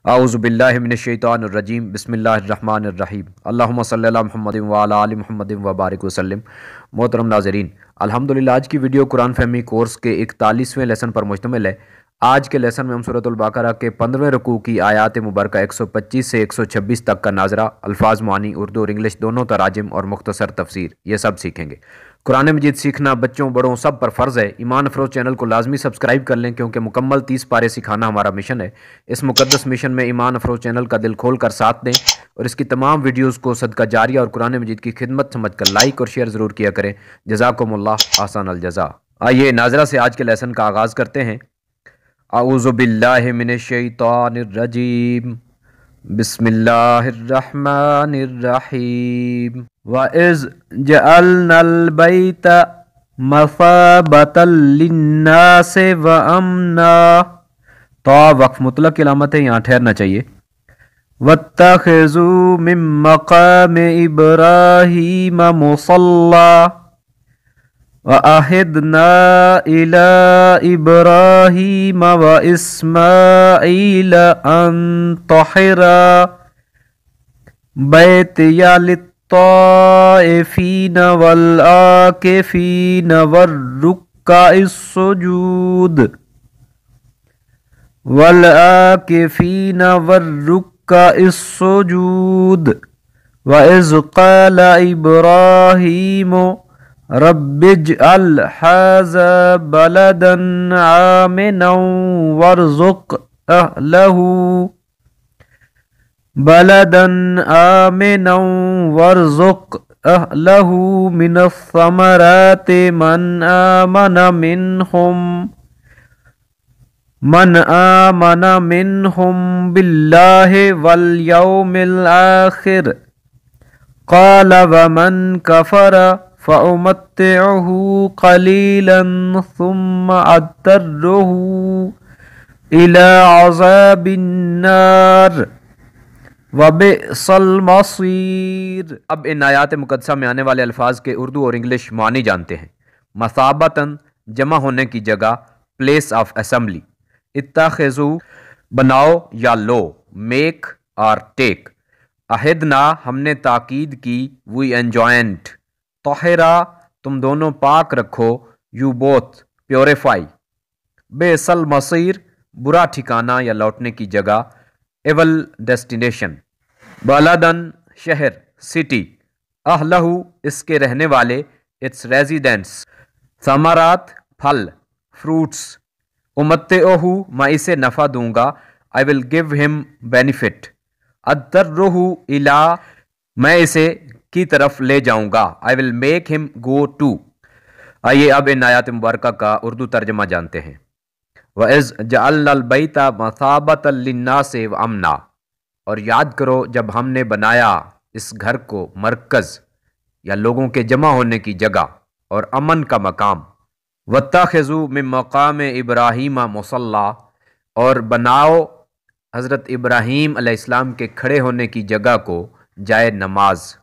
اعوذ باللہ من الشیطان الرجیم بسم اللہ الرحمن الرحیم اللہم صلی اللہ محمد وعلی آل محمد وبارک وسلم۔ محترم ناظرین، الحمدللہ آج کی ویڈیو قرآن فہمی کورس کے 41ویں لیسن پر مشتمل ہے۔ آج کے لیسن میں ہم سورۃ البقرہ کے 15ویں رکوع کی آیات مبارکہ 125 سے 126 تک کا ناظرہ، الفاظ معانی اردو اور انگلش دونوں تراجم اور مختصر تفسیر یہ سب سیکھیں گے۔ قرآن مجید سیکھنا بچوں بڑوں سب پر فرض ہے۔ ایمان افروز چینل کو لازمی سبسکرائب کر لیں کیونکہ مکمل 30 پارے سکھانا ہمارا مشن ہے۔ اس مقدس مشن میں ایمان افروز چینل کا دل کھول کر ساتھ دیں اور اس کی تمام ویڈیوز کو صدقہ جاریہ اور قرآن مجید کی خدمت سمجھ کر لائک اور شیئر ضرور کیا کریں۔ جزاکم اللہ احسن الجزا۔ آئیے ناظرہ سے آج کے لیسن کا آغاز کرتے ہیں۔ اعوذ باللہ من الشیطان الرجیم بسم اللہ الرحمن الرحیم وَإِذْ جَعَلْنَا الْبَيْتَ مَثَابَةً لِلنَّاسِ وَأَمْنًا۔ تو وقف مطلق کی علامت ہے، یہاں ٹھہرنا چاہیے۔ وَاتَّخِذُوا مِن مَّقَامِ إِبْرَاهِيمَ مُصَلًّى وَأَعِدْنَا إِلَىٰ إِبْرَاهِيمَ وَإِسْمَاعِيلَ أَن طَهِّرَا بَيْتِيَ لِلطَّائِفِينَ وَالْعَاكِفِينَ وَالرُّكَّعِ السُّجُودِ وَإِذْ قَالَ إِبْرَاهِيمُ رَبِّ اجْعَلْ هَٰذَا بَلَدًا آمِنًا وَارْزُقْ أَهْلَهُ مِنَ الثَّمَرَاتِ مَنْ آمَنَ مِنْهُمْ بِاللَّهِ وَالْيَوْمِ الْآخِرِ قَالَ وَمَنْ كَفَرَ فَأُمَتِّعُهُ قَلِيلًا ثُمَّ أَضْطَرُّهُ إِلَىٰ عَذَابِ النَّارِ وَبِئْسَ الْمَصِيرُ۔ اب ان آیات مقدسہ میں آنے والے الفاظ کے اردو اور انگلش معنی جانتے ہیں۔ مثابتاً جمع ہونے کی جگہ، پلیس آف اسمبلی۔ اتخذوا بناؤ یا لو، میک اور ٹیک۔ عہدنا ہم نے تاکید کی، وی انجوائنٹ۔ طہرا تم دونوں پاک رکھو، یو بوتھ پیوریفائی۔ بئس المصیر برا ٹھکانہ یا لوٹنے کی جگہ، ایول ڈیسٹینیشن۔ بلدن شہر، سٹی۔ اہلہ اس کے رہنے والے، اٹس ریزیڈنٹس۔ ثمرات پھل، فروٹس۔ امتعہ میں اسے نفع دوں گا، I will give him benefit۔ اضطرہ الی میں اسے کی طرف لے جاؤں گا، I will make him go to۔ آئیے اب ان آیات مبارکہ کا اردو ترجمہ جانتے ہیں۔ وَإِذْ جَعَلْنَا الْبَيْتَ مَثَابَةً لِلنَّاسِ وَأَمْنًا، اور یاد کرو جب ہم نے بنایا اس گھر کو مرکز یا لوگوں کے جمع ہونے کی جگہ اور امن کا مقام۔ وَاتَّخِذُوا مِن مَّقَامِ إِبْرَاهِيمَ مُصَلًّى، اور بناؤ حضرت ابراہیم علیہ السلام کے کھڑے ہونے کی جگہ کو جائے نماز۔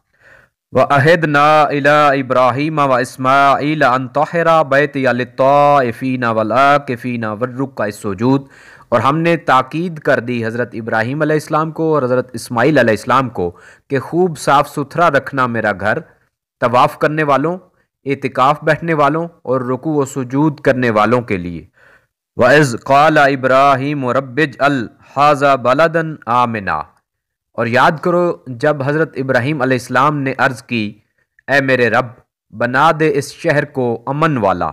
وَأَعِدْنَا إِلَىٰ إِبْرَاهِيمَ وَإِسْمَاعِيلَ أَن طَهِّرَا بَيْتِيَ لِلطَّائِفِينَ وَالْعَاكِفِينَ وَالرُّكَّعِ السُّجُودِ، اور ہم نے تاکید کر دی حضرت ابراہیم علیہ السلام کو اور حضرت اسماعیل علیہ السلام کو کہ خوب صاف ستھرا رکھنا میرا گھر، طواف کرنے والوں، اعتکاف بیٹھنے والوں اور رکوع و سجود کرنے والوں کے لیے۔ وَإِذْ قَالَ إِبْرَاهِيمُ رَبِّ اجْعَلْ هَٰذَا بَلَدًا آمِنًا، اور یاد کرو جب حضرت ابراہیم علیہ السلام نے عرض کی، اے میرے رب بنا دے اس شہر کو امن والا۔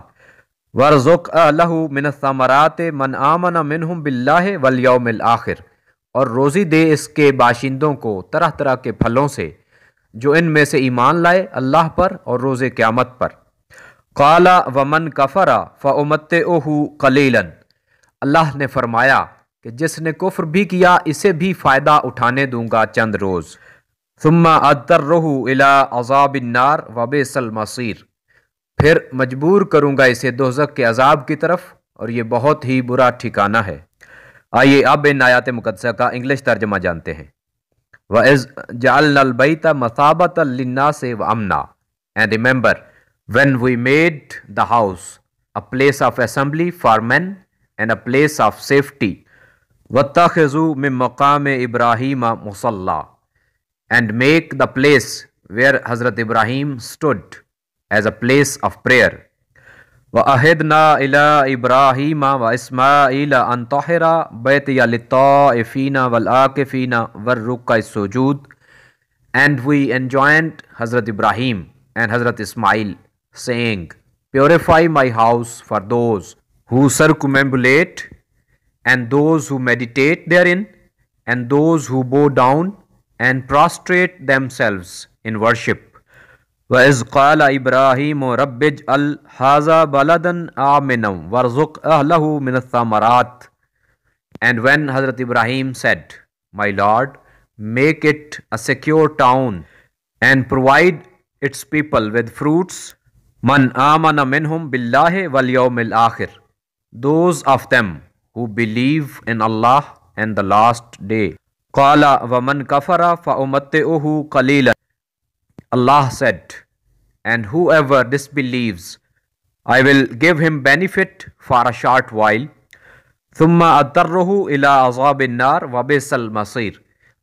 وَارْزُقْ أَهْلَهُ مِنَ الثَّمَرَاتِ مَنْ آمَنَ مِنْهُمْ بِاللَّهِ وَالْيَوْمِ الْآخِرِ، اور روزی دے اس کے باشندوں کو طرح طرح کے پھلوں سے جو ان میں سے ایمان لائے اللہ پر اور روز قیامت پر۔ قَالَ وَمَنْ كَفَرَ فَأُمَتِّعُهُ قَلِيلًا، اللہ نے فرمایا کہ جس نے کفر بھی کیا اسے بھی فائدہ اٹھانے دوں گا چند روز۔ ثُمَّ أَضْطَرُّهُ إِلَىٰ عَذَابِ النَّارِ وَبِئْسَ الْمَصِيرُ، پھر مجبور کروں گا اسے دوزخ کے عذاب کی طرف اور یہ بہت ہی برا ٹھکانہ ہے۔ آئیے اب ان آیات مقدسہ کا انگلش ترجمہ جانتے ہیں۔ وَإِذْ جَعَلْنَا الْبَيْتَ مَثَابَةً لِلنَّاسِ وَأَمْنًا، and remember when we made the house a place of assembly for men and a place of safety وَاتَّخِذُوا مِن مَقَامِ إِبْرَاهِيمَ مُصَلَّى, and make the place where Hazrat Ibrahim stood as a place of prayer. وَأَهِدْنَا إِلَىٰ إِبْرَاهِيمَ وَإِسْمَاعِيلَ أَن طَهِّرَ بَيْتِيَ لِلطَّائِفِينَ وَالْعَاكِفِينَ وَالرُّكَّعِ السُّجُودِ, and we enjoined Hazrat Ibrahim and Hazrat Ismail, saying, purify my house for those who circumambulate, and those who meditate therein, and those who bow down and prostrate themselves in worship. وَإِذْ قَالَ إِبْرَاهِيمُ رَبِّ اجْعَلْ هَٰذَا بَلَدًا آمِنًا وَارْزُقْ أَهْلَهُ مِنَ الثَّمَرَاتِ, and when Hazrat Ibrahim said, my Lord, make it a secure town and provide its people with fruits, man amana minhum billahi wal yawmil akhir, those of them who believe in Allah and the last day. Qala wa man kafara fa umatti'uhu qalilan, Allah said, and whoever disbelieves, I will give him benefit for a short while. Thumma adarruhu ila azabin nar wa bisal masir,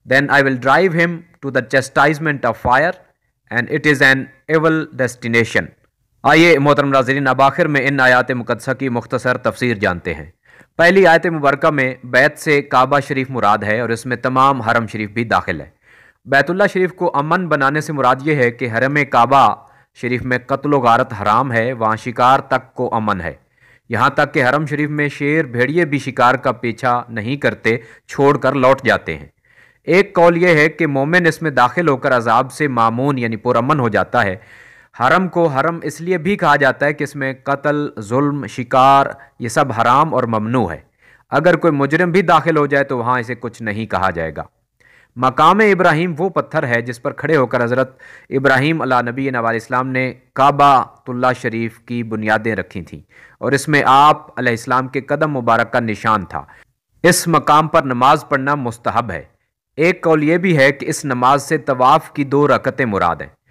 then I will drive him to the chastisement of fire, and it is an evil destination. آئیے محترم ناظرین، اب آخر میں ان آیات مقدسہ کی مختصر تفسیر جانتے ہیں۔ پہلی آیت مبارکہ میں بیت سے کعبہ شریف مراد ہے، اور اس میں تمام حرم شریف بھی داخل ہے۔ بیت اللہ شریف کو امن بنانے سے مراد یہ ہے کہ حرم کعبہ شریف میں قتل و غارت حرام ہے، وہاں شکار تک کو امن ہے، یہاں تک کہ حرم شریف میں شیر بھیڑیے بھی شکار کا پیچھا نہیں کرتے، چھوڑ کر لوٹ جاتے ہیں۔ ایک قول یہ ہے کہ مومن اس میں داخل ہو کر عذاب سے مامون یعنی پرامن ہو جاتا ہے۔ حرم کو حرم اس لیے بھی کہا جاتا ہے کہ اس میں قتل، ظلم، شکار یہ سب حرام اور ممنوع ہے۔ اگر کوئی مجرم بھی داخل ہو جائے تو وہاں اسے کچھ نہیں کہا جائے گا۔ مقام ابراہیم وہ پتھر ہے جس پر کھڑے ہو کر حضرت ابراہیم علیہ نبی علیہ السلام نے کعبہ اللہ شریف کی بنیادیں رکھی تھیں، اور اس میں آپ علیہ السلام کے قدم مبارک کا نشان تھا۔ اس مقام پر نماز پڑھنا مستحب ہے۔ ایک قول یہ بھی ہے کہ اس نماز سے طواف کی 2 رکعتیں مراد ہیں۔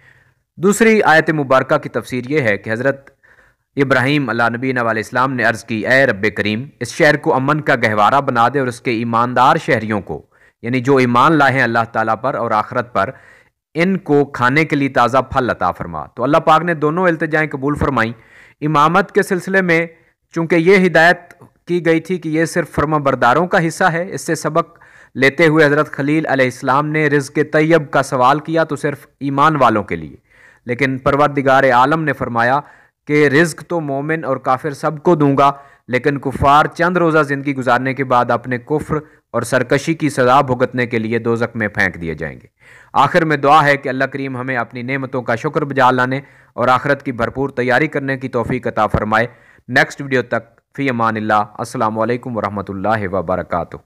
دوسری آیت مبارکہ کی تفسیر یہ ہے کہ حضرت ابراہیم علیہ نبی علیہ السلام نے عرض کی، اے رب کریم، اس شہر کو امن کا گہوارہ بنا دے، اور اس کے ایماندار شہریوں کو یعنی جو ایمان لائے ہیں اللہ تعالیٰ پر اور آخرت پر، ان کو کھانے کے لیے تازہ پھل عطا فرما۔ تو اللہ پاک نے دونوں التجائیں قبول فرمائیں۔ امامت کے سلسلے میں چونکہ یہ ہدایت کی گئی تھی کہ یہ صرف فرما برداروں کا حصہ ہے، اس سے سبق لیتے ہوئے حضرت خلیل علیہ السلام نے رزق طیب کا سوال کیا تو صرف ایمان والوں کے لیے، لیکن پروردگار عالم نے فرمایا کہ رزق تو مومن اور کافر سب کو دوں گا، لیکن کفار چند روزہ زندگی گزارنے کے بعد اپنے کفر اور سرکشی کی سزا بھگتنے کے لیے دوزخ میں پھینک دیے جائیں گے۔ آخر میں دعا ہے کہ اللہ کریم ہمیں اپنی نعمتوں کا شکر بجا لانے اور آخرت کی بھرپور تیاری کرنے کی توفیق عطا فرمائے۔ نیکسٹ ویڈیو تک فی امان اللہ۔ السلام علیکم ورحمۃ اللہ وبرکاتہ۔